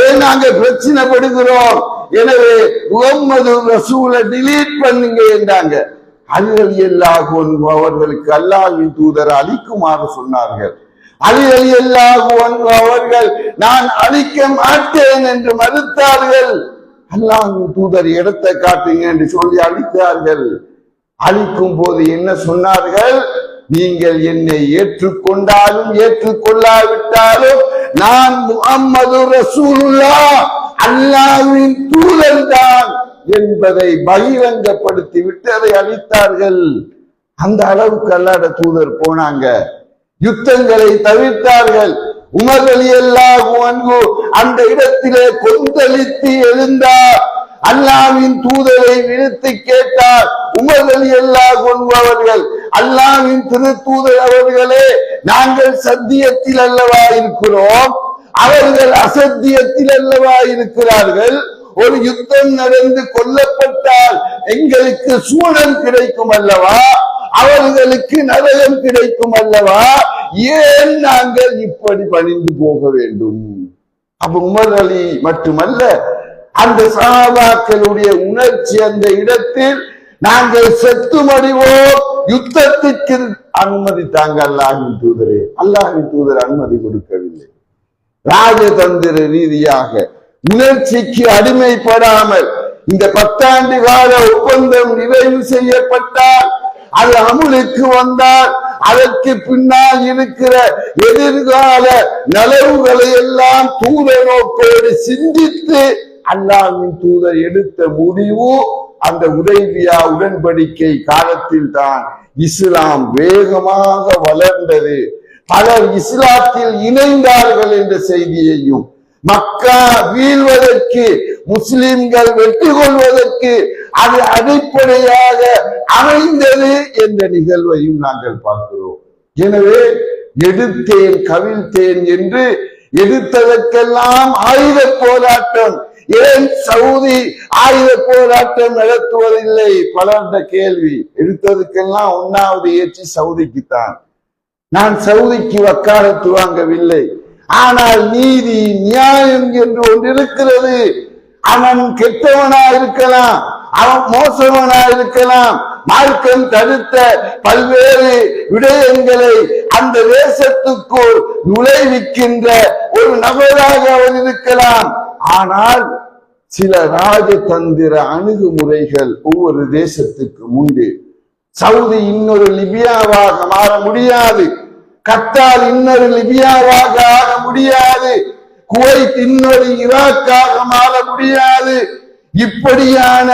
ஏன் நாங்க பிரச்சனைப்படுகிறோம்? எனவே முகம்மது ரசூலை டிலீட் பண்ணுங்க என்றாங்க. அலி ரலியல்லாஹு அன்ஹு அவர்களுக்கு அல்லாஹ்வின் தூதர் அழிக்குமாறு சொன்னார்கள். அலி ரலியல்லாஹு அன்ஹு அவர்கள் நான் அழிக்க மாட்டேன் என்று மறுத்தார்கள். அல்லாஹ்வின் தூதர் இடத்தை காட்டுங்க என்று சொல்லி அழித்தார்கள். அழிக்கும் போது என்ன சொன்னார்கள்? நீங்கள் என்னை ஏற்றுக்கொண்டாலும் ஏற்றுக்கொள்ளாவிட்டாலும் நான் முஹம்மது ரசூலுல்லாஹ் அல்லாஹ்வின் தூதர் தான் என்பதை பகிரங்கப்படுத்தி விட்டு அதை அழித்தார்கள். அந்த அளவுக்கு அல்லாஹ்வுடைய தூதர் போனாங்க. யுத்தங்களை தவிர்த்தார்கள். உமர் ரலியல்லாஹு அன்ஹு அந்த இடத்திலே கொந்தளித்து எழுந்தார். அல்லாஹ்வின் தூதரை விழுத்து கேட்டார். உமர் ரலியல்லாஹு அன்ஹு அவர்கள், அல்லாஹ்வின் திருத்தூதர் அவர்களே, நாங்கள் சத்தியத்தில் அல்லவா இருக்கிறோம், அவர்கள் அசத்தியத்தில் அல்லவா இருக்கிறார்கள். ஒரு யுத்தம் நடந்து கொல்லப்பட்டால் எங்களுக்கு சூழல் கிடைக்கும் அல்லவா, அவர்களுக்கு நரகம் கிடைக்கும் அல்லவா, ஏன் நாங்கள் இப்படி பணிந்து போக வேண்டும்? அப்ப உமர் அலி மட்டுமல்ல, அந்த சஹாபாக்களுடைய உணர்ச்சி அந்த இடத்தில் நாங்கள் செத்து மடிவோம், யுத்தத்திற்கு அனுமதித்தாங்க அல்லாஹ்வின் தூதரே. அல்லாஹ்வின் தூதர் அனுமதி கொடுக்கவில்லை. ராஜதந்திர ரீதியாக உணர்ச்சிக்கு அடிமைப்படாமல் இந்த 10 ஆண்டு கால ஒப்பந்தம் நிறைவு செய்யப்பட்டால், அது அமுலுக்கு வந்தால், அதற்கு பின்னால் இருக்கிற எதிர்கால நலவுகளை எல்லாம் தூர நோக்கோடு சிந்தித்து அல்லாஹ்வின் தூதர் எடுத்த முடிவு அந்த உதைபியா உடன்படிக்கை காலத்தில் தான் இஸ்லாம் வேகமாக வளர்ந்தது. பலர் இஸ்லாத்தில் இணைந்தார்கள் என்ற செய்தியையும், மக்கா வீழ்வதற்கு, முஸ்லிம்கள் வெற்றி கொள்வதற்கு அது அடிப்படையாக அமைந்தது என்ற நிகழ்வையும் நாங்கள் பார்க்கிறோம். எனவே எடுத்தேன் கவிழ்த்தேன் என்று எடுத்ததற்கெல்லாம் ஆயுத போராட்டம். ஏன் சவுதி ஆயுத போராட்டம் நடத்துவதில்லை? பலர்ந்த கேள்வி. எடுத்ததுக்கெல்லாம் 1வது ஏற்றி சவுதிக்குத்தான். நான் சவுதிக்கு வக்காலத்து வாங்கவில்லை. ஆனால் நீதி நியாயம் என்று ஒன்று இருக்கிறது. அவன் கெட்டவனா இருக்கலாம், அவன் மோசவனா இருக்கலாம், மார்க்கம் தடுத்த பல்வேறு விடயங்களை அந்த தேசத்துக்குள் நுழைவிக்கின்ற ஒரு நபராக அவன் இருக்கலாம். ஆனால் சில ராஜதந்திர அணுகுமுறைகள் ஒவ்வொரு தேசத்துக்கும் உண்டு. சவுதி இன்னொரு லிபியாவாக மாற முடியாது, கத்தார் இன்னொரு லிபியாவாக ஆக முடியாது, குவைத் இன்னொரு ஈராக்காக மாற முடியாது. இப்படியான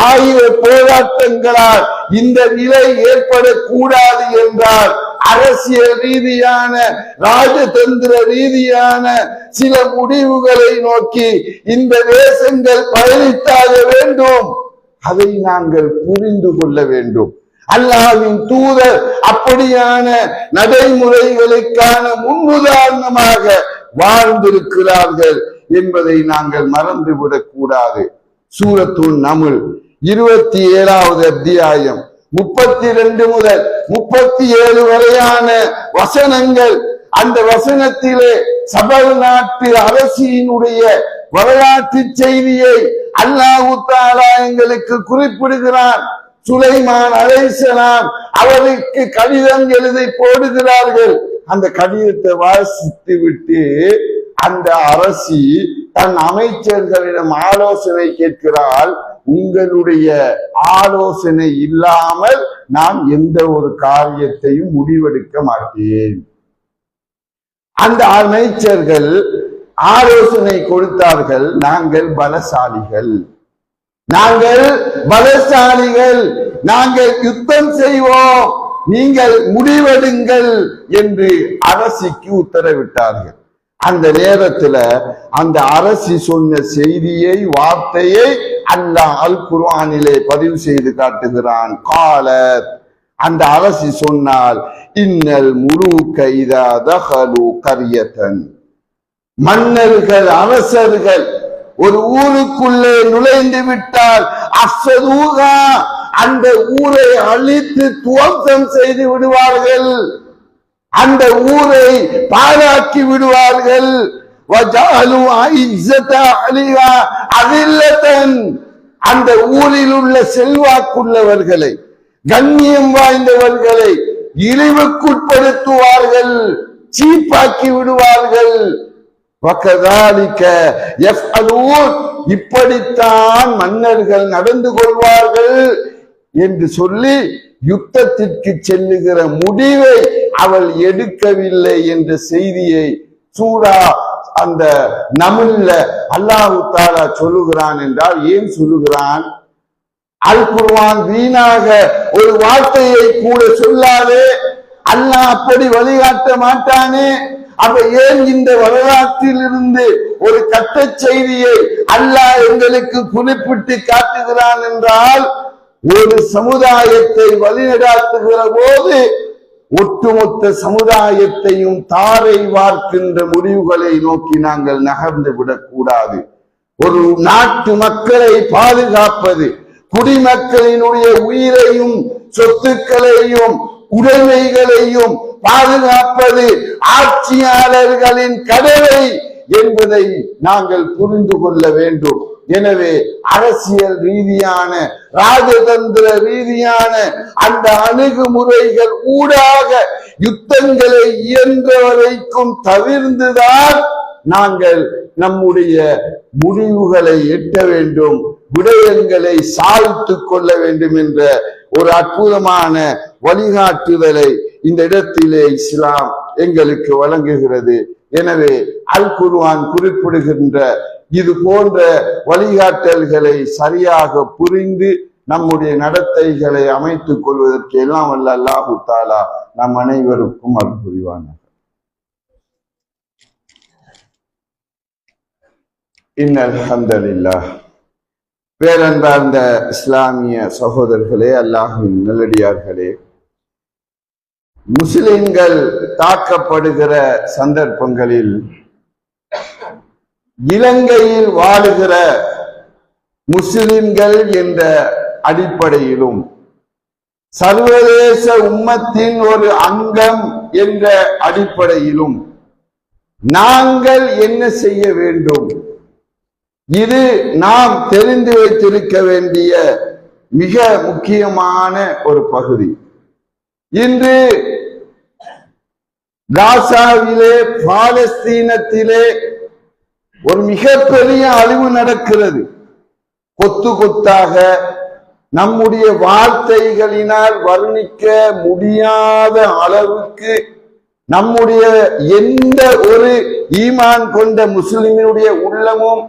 ஆயுத போராட்டங்களால் இந்த நிலை ஏற்படக்கூடாது என்றால் அரசியல் ரீதியான ராஜதந்திர ரீதியான சில முடிவுகளை நோக்கி இந்த தேசங்கள் பயணித்தாக வேண்டும். அதை நாங்கள் புரிந்து கொள்ள வேண்டும். அல்லாஹ்வின் தூதர் அப்படியான நடைமுறைகளுக்கான முன்னுதாரணமாக வாழ்ந்திருக்கிறார்கள் என்பதை நாங்கள் மறந்துவிடக் கூடாது. சூரத்துன் நமுல் 27வது அத்தியாயம் 32 முதல் 37 வரையான வசனங்கள். அந்த வசனத்திலே சபல் நாட்டு அரசியினுடைய வரலாற்று செய்தியை அல்லாஹ் தஆலா எங்களுக்கு குறிப்பிடுகிறான். சுலைமான் அலைஹிஸ்ஸலாம் அவருக்கு கடிதம் எழுதி போடுகிறார்கள். அந்த கடிதத்தை வாசித்து விட்டு அந்த அரசி தன் அமைச்சர்களிடம் ஆலோசனை கேட்கிறாள். உங்களுடைய ஆலோசனை இல்லாமல் நான் எந்த ஒரு காரியத்தையும் முடிவெடுக்க மாட்டேன். அந்த அமைச்சர்கள் ஆலோசனை கொடுத்தார்கள், நாங்கள் பலசாலிகள், நாங்கள் யுத்தம் செய்வோம், நீங்கள் முடிவெடுங்கள் என்று அரசிக்கு உத்தரவிட்டார்கள். அந்த நேரத்துல அந்த அரசி சொன்ன செய்தியை, வார்த்தையை அல்லாஹ் அல் குர்ஆனிலே பதிவு செய்து காட்டுகிறான். காலத், அந்த அரசி சொன்னால், இன்னல் முலூக இதா தஹலு கரியதன், மன்னர்கள் அரசர்கள் ஒரு ஊருக்குள்ளே நுழைந்து விட்டால் அஃஸதூஹா, அந்த ஊரை அழித்து துவம்சம் செய்து விடுவார்கள், அந்த ஊரை பாழாக்கி விடுவார்கள். வஜஅலு ஐஸத அலிஹா அதில்லதன், அந்த ஊரில் உள்ள செல்வாக்குள்ளவர்களை, கண்ணியம் வாய்ந்தவர்களை இழிவுக்குட்படுத்துவார்கள், சீப்பாக்கி விடுவார்கள். வகதாலிக யஃஅலூன், இப்படித்தான் மன்னர்கள் நடந்து கொள்வார்கள் என்று சொல்லி யுத்தத்திற்கு செல்லுகிற முடிவை அவள் எடுக்கவில்லை என்ற செய்தியை சூரா அந்த நம்ல்ல அல்லாஹ் தஆலா சொல்லுகிறான். என்றால் ஏன் சொல்லுகிறான்? அல் குர்ஆன் வீணாக ஒரு வார்த்தையை கூட சொல்லாதே, அல்லாஹ் அப்படி வழிகாட்ட மாட்டானே. அப்ப ஏன் இந்த வரலாற்றில் இருந்து ஒரு கட்ட செய்தியை அல்லாஹ் எங்களுக்கு குறிப்பிட்டு காட்டுகிறான் என்றால், ஒரு சமுதாயத்தை வழிநடாத்துகிற போது ஒட்டுமொத்த சமுதாயத்தையும் தாரை வார்க்கின்ற முடிவுகளை நோக்கி நாங்கள் நகர்ந்து விடக்கூடாது. ஒரு நாட்டு மக்களை பாதுகாப்பது, குடிமக்களினுடைய உயிரையும் சொத்துக்களையும் உடைமைகளையும் பாதுகாப்பது ஆட்சியாளர்களின் கடமை என்பதை நாங்கள் புரிந்து கொள்ள வேண்டும். எனவே அரசியல் ரீதியான, ராஜதந்திர ரீதியான அந்த அணுகுமுறைகள் ஊடாக யுத்தங்களை இயன்ற வரைக்கும் தவிர்ந்துதான் நாங்கள் நம்முடைய முடிவுகளை எட்ட வேண்டும், விடயங்களை சாய்த்து கொள்ள வேண்டும் என்ற ஒரு அற்புதமான வழிகாட்டுதலை இந்த இடத்திலே இஸ்லாம் எங்களுக்கு வழங்குகிறது. எனவே அல் குர்ஆன் குறிப்பிடுகின்ற இது போன்ற வழிகாட்டல்களை சரியாக புரிந்து நம்முடைய நடத்தைகளை அமைத்துக் கொள்வதற்கு எல்லாம் வல்ல அல்லாஹு தஆலா நம் அனைவருக்கும் அருள் புரிவானாக. இன்னல் ஹம்தலில்லாஹ். பேரன்பார்ந்த இஸ்லாமிய சகோதரர்களே, அல்லாஹ்வின் நல்லடியார்களே, முஸ்லிம்கள் தாக்கப்படுகிற சந்தர்ப்பங்களில் இலங்கையில் வாழுகிற முஸ்லிம்கள் என்ற அடிப்படையிலும் சர்வதேச உம்மத்தின் ஒரு அங்கம் என்ற அடிப்படையிலும் நாங்கள் என்ன செய்ய வேண்டும்? இது நாம் தெரிந்து வைத்திருக்க வேண்டிய மிக முக்கியமான ஒரு பகுதி. இன்று காசாவிலே, பாலஸ்தீனத்திலே ஒரு மிகப்பெரிய அழிவு நடக்கிறது. கொத்து கொத்தாக நம்முடைய வார்த்தைகளினால் வர்ணிக்க முடியாத அளவுக்கு நம்முடைய எந்த ஒரு ஈமான் கொண்ட முஸ்லிமினுடைய உள்ளமும்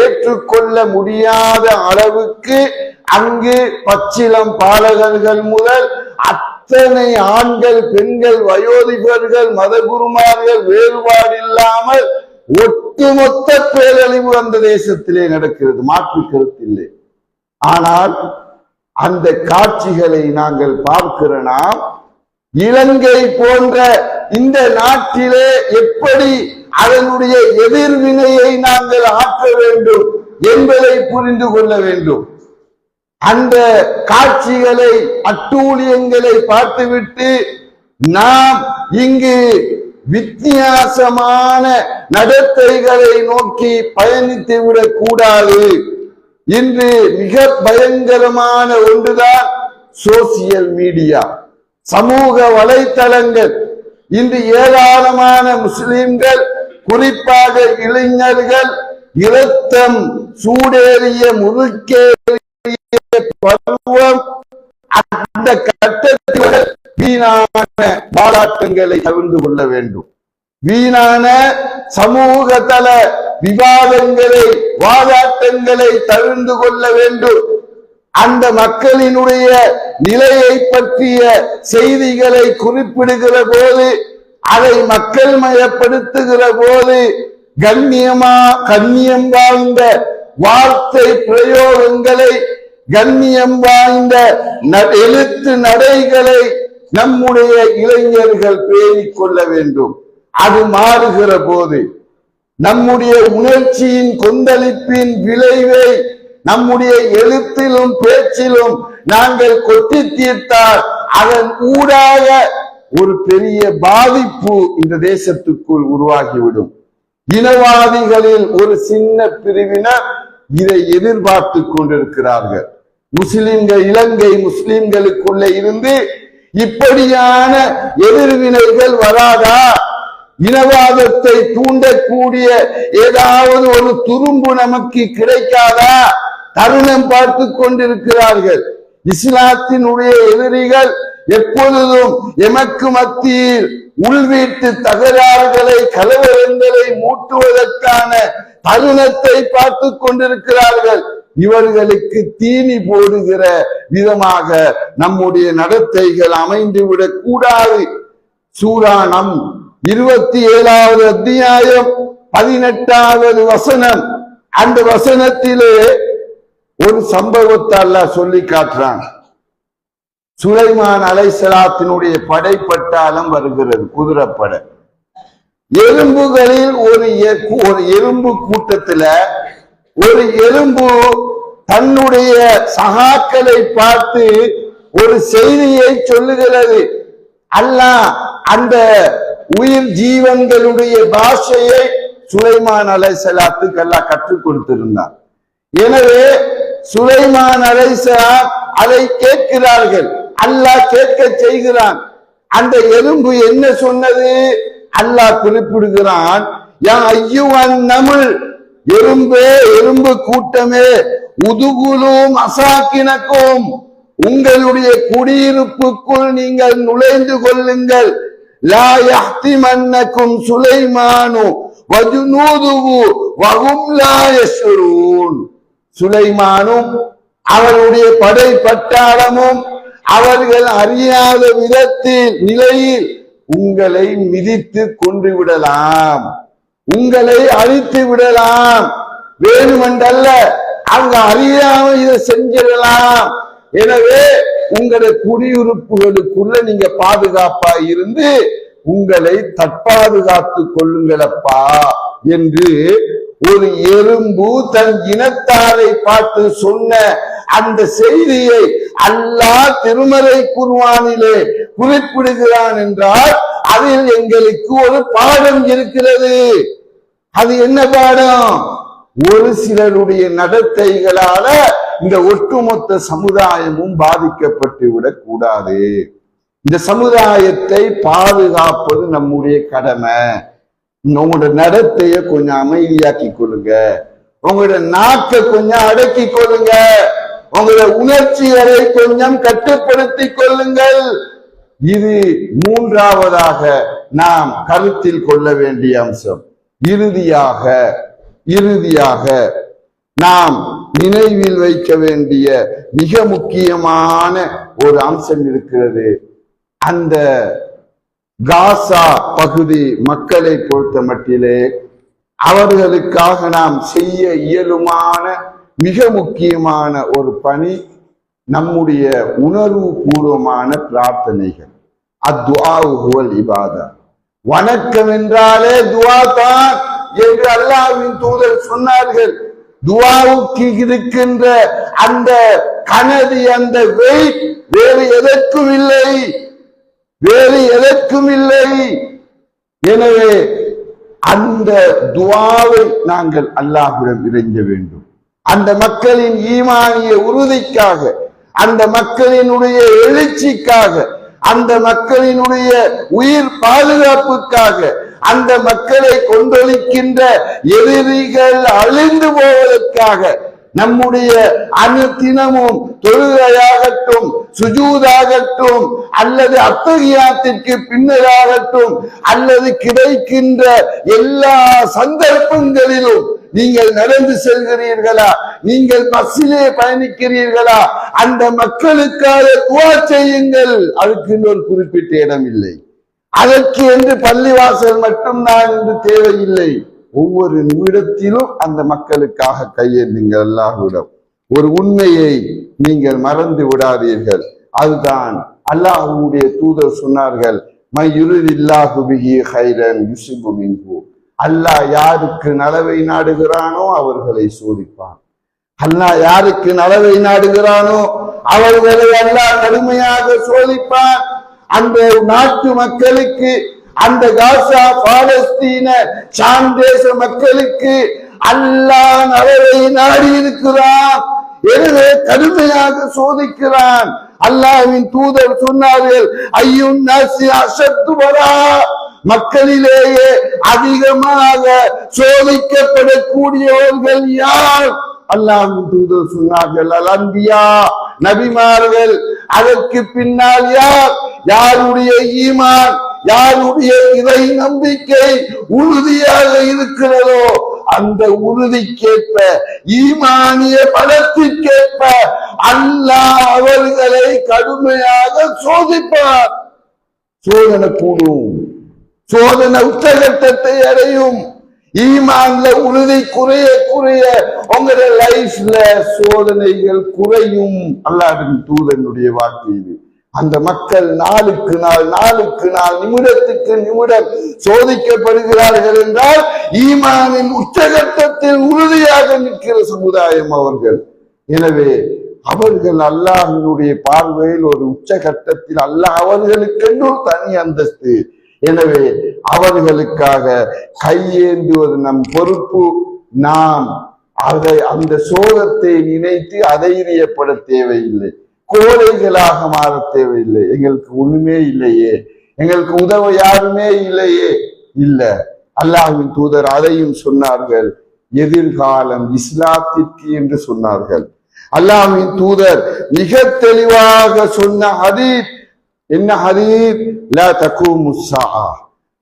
ஏற்றுக்கொள்ள முடியாத அளவுக்கு அங்கு பச்சிலம் பாலகர்கள் முதல் அத்தனை ஆண்கள், பெண்கள், வயோதிபர்கள், மதகுருமார்கள் வேறுபாடு இல்லாமல் ஒட்டுமொத்த பேரழிவு அந்த தேசத்திலே நடக்கிறது, மாற்று கருத்தில்லை. ஆனால் அந்த காட்சிகளை நாங்கள் பார்க்கிற நாம் இலங்கை போன்ற இந்த நாட்டிலே எப்படி அதனுடைய எதிர்வினையை நாங்கள் ஆற்ற வேண்டும் என்பதை புரிந்து கொள்ள வேண்டும். அந்த காட்சிகளை, அட்டூழியங்களை பார்த்துவிட்டு நாம் இங்கு வித்தியாசமான நடத்தைகளை நோக்கி பயணித்து விடக் கூடாது. இன்று மிக பயங்கரமான ஒன்றுதான் சோசியல் மீடியா, சமூக வலைத்தளங்கள். இன்று ஏராளமான முஸ்லிம்கள், குறிப்பாக இளைஞர்கள், இரத்தம் சூடேறிய முறுக்கேறிய பருவம். அந்த கட்டத்தில் வீணான பாராட்டங்களை தவிர்த்து கொள்ள வேண்டும். வீணான சமூக தள விவாதங்களை வாதாட்டங்களை தவிர்த்து கொள்ள வேண்டும். அந்த மக்களினுடைய நிலையை பற்றிய செய்திகளை குறிப்பிடுகிற போது, அதை மக்கள் மயப்படுத்துகிற போது கண்ணியம் வாழ்ந்த வார்த்தை பிரயோகங்களை, கண்ணியம் வாய்ந்த எழுத்து நடைகளை நம்முடைய இளைஞர்கள் பேணிக் கொள்ள வேண்டும். அது மாறுகிற போது நம்முடைய உணர்ச்சியின் கொந்தளிப்பின் விளைவை நம்முடைய எழுத்திலும் பேச்சிலும் நாங்கள் கொட்டி தீர்த்தால் அதன் ஊடாக ஒரு பெரிய பாதிப்பு இந்த தேசத்துக்குள் உருவாகிவிடும். இனவாதிகளில் ஒரு சின்ன பிரிவினர் இதை எதிர்பார்த்து கொண்டிருக்கிறார்கள். இலங்கை முஸ்லிம்களுக்குள்ளே இருந்து இப்படியான எதிர்வினைகள் வராதா? இனவாதத்தை தூண்டக்கூடிய ஏதாவது ஒரு துரும்பு நமக்கு கிடைக்காதா? தருணம் பார்த்து கொண்டிருக்கிறார்கள். இஸ்லாத்தினுடைய எதிரிகள் எப்பொழுதும் எமக்கு மத்தியில் உள்வீட்டு தகராறுகளை கலவரங்களை மூட்டுவதற்கான தருணத்தை பார்த்து கொண்டிருக்கிறார்கள். இவர்களுக்கு தீனி போடுகிற விதமாக நம்முடைய நடத்தைகள் அமைந்துவிடக் கூடாது. சூரா நம் 27வது அத்தியாயம் 18வது வசனம். அந்த வசனத்திலே ஒரு சம்பவத்தை அல்லாஹ் சொல்லி காட்டுறான். சுலைமான் அலைஹிஸ்ஸலாத்தினுடைய படைப்பட்டாளம் வருகிறது, குதிரைப்படை. எறும்புகளில் ஒரு எறும்பு கூட்டத்துல ஒரு எறும்பு தன்னுடைய சகாக்களை பார்த்து ஒரு செய்தியை சொல்லுகிறது. அல்லாஹ் அந்த உயிர் ஜீவன்களுடைய பாஷையை சுலைமான் அலைஹிஸ்ஸலாத்துக்கு அல்லாஹ் கற்றுக் கொடுத்திருந்தார். எனவே சுலைமான் அலைஹிஸ்ஸலாம் அதை கேட்கிறார்கள், அல்லாஹ் கேட்க செய்கிறான். அந்த எறும்பு என்ன சொன்னது? அல்லாஹ் குறிப்பிடுகிறான், யா அய்யுவன் நமுல், எறும்பே, எறும்பு கூட்டமே, உதுகுலும் அசாக்கினக்கும், உங்களுடைய குடியிருப்புக்குள் நீங்கள் நுழைந்து கொள்ளுங்கள். லா யஹ்திமன்னக்கும் சுலைமானு வஜுனூதுஹு வஹும் லா யஷ்உரூன். சுலைமானும் அவருடைய படை பட்டாளமும் அவர்கள் அறியாத நிலையில் உங்களை மிதித்து கொன்று விடலாம், உங்களை அழித்து விடலாம். வேணுமென்றல்ல, அவங்க அறியாம இதை செஞ்சிடலாம். எனவே உங்களுடைய குடியிருப்புகளுக்குள்ள நீங்க பாதுகாப்பா இருந்து உங்களை தற்பாதுகாத்துக் கொள்ளுங்களப்பா என்று ஒரு எறும்பு தன் இனத்தாரை பார்த்து சொன்ன அந்த செய்தியை அல்லாஹ் திருமறை குர்ஆனிலே குறிப்பிடுகிறான் என்றால் அதில் எங்களுக்கு ஒரு பாடம் இருக்கிறது. அது என்ன பாடம்? ஒரு சிலருடைய நடத்தைகளால இந்த ஒட்டுமொத்த சமுதாயமும் பாதிக்கப்பட்டு விடக் கூடாது. இந்த சமுதாயத்தை பாதுகாப்பது நம்முடைய கடமை. உங்களோட நடத்தைய கொஞ்சம் அமைதியாக்கி கொள்ளுங்க, உங்களோட நாக்கை கொஞ்சம் அடக்கி கொள்ளுங்க, உங்களோட உணர்ச்சிகளை கொஞ்சம் கட்டுப்படுத்திக் கொள்ளுங்கள். இது மூன்றாவதாக நாம் கருத்தில் கொள்ள வேண்டிய அம்சம். இறுதியாக நாம் நினைவில் வைக்க வேண்டிய மிக முக்கியமான ஒரு அம்சம் இருக்கிறது. அந்த காசா பகுதி மக்களை பொறுத்த மட்டிலே அவர்களுக்காக நாம் செய்ய இயலுமான மிக முக்கியமான ஒரு பணி நம்முடைய உணர்வு பூர்வமான பிரார்த்தனைகள். அத்துஆஉ ஹுவல் இபாதா. வணக்கம் என்றாலே துஆ தான் என்று அல்லாஹ்வின் தூதர் சொன்னார்கள். துஆவுக்கு இருக்கின்ற அந்த கனதி, அந்த வெயிட் வேறு எதற்கும் இல்லை, வேறு எதற்கும் இல்லை. எனவே அந்த துஆவை நாங்கள் அல்லாஹ்விடம் இறைஞ்ச வேண்டும். அந்த மக்களின் ஈமானிய உறுதிக்காக, அந்த மக்களினுடைய எழுச்சிக்காக, அந்த மக்களினுடைய உயிர் பாதுகாப்புக்காக, அந்த மக்களை கொந்தளிக்கின்ற எதிரிகள் அழிந்து போவதற்காக நம்முடைய அனுதினமும் தொழுகையாகட்டும், சுஜூதாகட்டும், அல்லது அத்தகியாத்திற்கு பின்னராகட்டும், அல்லது கிடைக்கின்ற எல்லா சந்தர்ப்பங்களிலும் நீங்கள் நடந்து செல்கிறீர்களா, நீங்கள் பஸ்ஸிலே பயணிக்கிறீர்களா, அந்த மக்களுக்காக துஆ செய்யுங்கள். அதுக்கு இன்னொரு குறிப்பிட்ட இடம் இல்லை. அதற்கு என்று பள்ளிவாசல் மட்டும்தான் என்று தேவையில்லை. ஒவ்வொரு நிமிடத்திலும் அந்த மக்களுக்காக கையேந்துங்கள். அல்லாஹ்விடம் ஒரு உண்மையை நீங்கள் மறந்து விடாதீர்கள். அதுதான் அல்லாஹ்வுடைய தூதர் சொன்னார்கள், மய்யுரிதில்லாஹு பிஹி கைரன் யுஸிபு மின்ஹு. அல்லாஹ் யாருக்கு நலவை நாடுகிறானோ அவர்களை சோதிப்பான். அல்லாஹ் யாருக்கு நலவை நாடுகிறானோ அவர்களை அல்லாஹ் கடுமையாக சோதிப்பான். அந்த நாட்டு மக்களுக்கு, அந்த காசா பாலஸ்தீன ஷாம் தேச மக்களுக்கு அல்லாஹ் நலவை நாடி இருக்கிறான். எனவே கடுமையாக சோதிக்கிறான். அல்லாஹ்வின் தூதர் சொன்னார்கள், ஐயுன் நாஸி அஷத்து பலா, மக்களிலேயே அதிகமாக சோதிக்கப்படக்கூடியவர்கள் யார்? அல்லாஹ்வின் தூதர் சொன்னார்கள், அல் அன்பியா, நபிமார்கள். அதற்கு பின்னால் யார்? யாருடைய ஈமான், யாருடைய இறை நம்பிக்கை உறுதியாக இருக்கிறதோ அந்த உறுதிக்கேற்ப, ஈமானிய பலத்திற்கேற்ப அல்லாஹ் அவர்களை கடுமையாக சோதிப்பார். சோதனை கூடும், சோதனை உச்சகட்டத்தை அடையும். ஈமான்ல உறுதி குறைய குறைய உங்களுடைய லைஃப்ல சோதனைகள் குறையும். அல்லாஹ்வின் தூதனுடைய வாக்கு இது. அந்த மக்கள் நாளுக்கு நாள் நாளுக்கு நாள் நிமிடத்துக்கு நிமிடம் சோதிக்கப்படுகிறார்கள் என்றால் ஈமானின் உச்சகட்டத்தில் உறுதியாக நிற்கிற சமுதாயம் அவர்கள். எனவே அவர்கள் அல்லாஹ்வினுடைய பார்வையில் ஒரு உச்சகட்டத்தில் அல்லாஹ் அவர்களுக்கென்று தனி அந்தஸ்து. எனவே அவர்களுக்காக கையேந்துவது நம் பொறுப்பு. நாம் அந்த சோகத்தை நினைத்து அதைரியப்பட தேவையில்லை, கோழைகளாக மாற தேவையில்லை. எங்களுக்கு ஒண்ணுமே இல்லையே, எங்களுக்கு உதவ யாருமே இல்லையே, இல்ல. அல்லாஹ்வின் தூதர் அதையும் சொன்னார்கள். எதிர்காலம் இஸ்லாத்திற்கு என்று சொன்னார்கள். அல்லாஹ்வின் தூதர் மிக தெளிவாக சொன்ன ஹதீஸ் என்ன ஹதீஸ்? லா தகூமு ஸாஅ,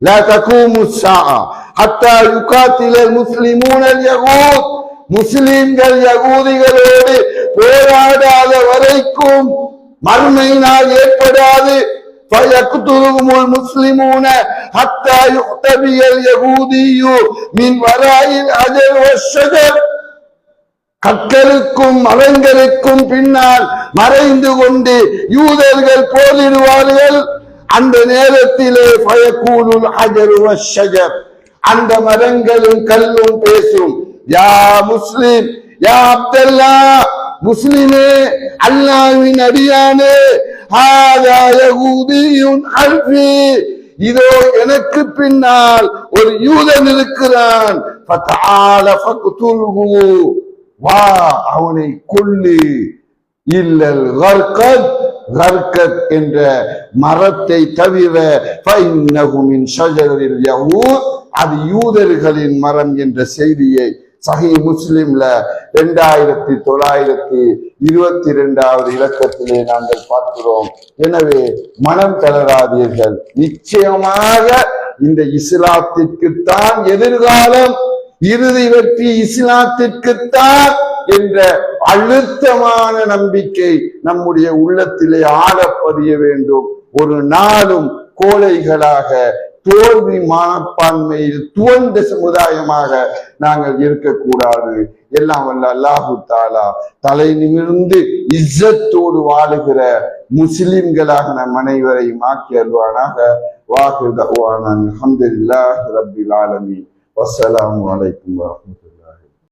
லா தகூமு ஸாஅ ஹத்தா யுகாத்திலல் முஸ்லிமூனல் யகூத். முஸ்லிம்கள் யகூதிகளோடு போராடாத வரைக்கும் மறுமை நாள் ஏற்படாது. ஃபயக்துலுஹுல் முஸ்லிமூன ஹத்தா யுக்தபியல் யகூதியு மின் வராயில் அஜர் வஷ்ஷஜர். கற்களுக்கும் மரங்களுக்கும் பின்னால் மறைந்து கொண்டு யூதர்கள் போரிடுவார்கள். அந்த நேரத்திலே ஃபயகூலுல் அஜரு வஷ்ஷஜர், அந்த மரங்களும் கல்லும் பேசும், யா முஸ்லிம், யா அப்துல்லா, முஸ்லிமே, அல்லாஹ்வின் அடியானே, ஹாதா யகூதியுன் அல்ஃபி, இதோ எனக்கு பின்னால் ஒரு யூதன் இருக்கிறான். ஃபதஆல ஃபக்துல்ஹு, வா அவனை கொல்லு. இல்லல் கர்கத், கர்கத் என்ற மரத்தை தவிர ஃபைன்னஹு மின் ஷஜரில் யஹூத், அது யூதர்களின் மரம் என்ற செய்தியை சஹீஹ் முஸ்லிம்ல 2922வது இலக்கத்திலே நாங்கள் பார்க்கிறோம். எனவே மனம் தளராதீர்கள். நிச்சயமாக இந்த இஸ்லாத்திற்குத்தான் எதிர்காலம், இறுதி வெற்றி இஸ்லாத்திற்குத்தான் என்ற அழுத்தமான நம்பிக்கை நம்முடைய உள்ளத்திலே ஆழப்பதிய வேண்டும். ஒரு நாளும் கோழைகளாக, தோல்வி மனப்பான்மையில் துவண்ட சமுதாயமாக நாங்கள் இருக்கக்கூடாது. எல்லாம் வல்ல அல்லாஹு தஆலா தலை நிமிர்ந்து இஸ்ஸத்தோடு வாழுகிற முஸ்லிம்களாக நம் அனைவரையும் ஆக்கி அருள்வானாக. வாஹிர் தஅவானா அல்ஹம்துலில்லாஹி ரப்பில் ஆலமீன். வஸ்ஸலாமு அலைக்கும் வரஹ்மத்துல்லாஹி.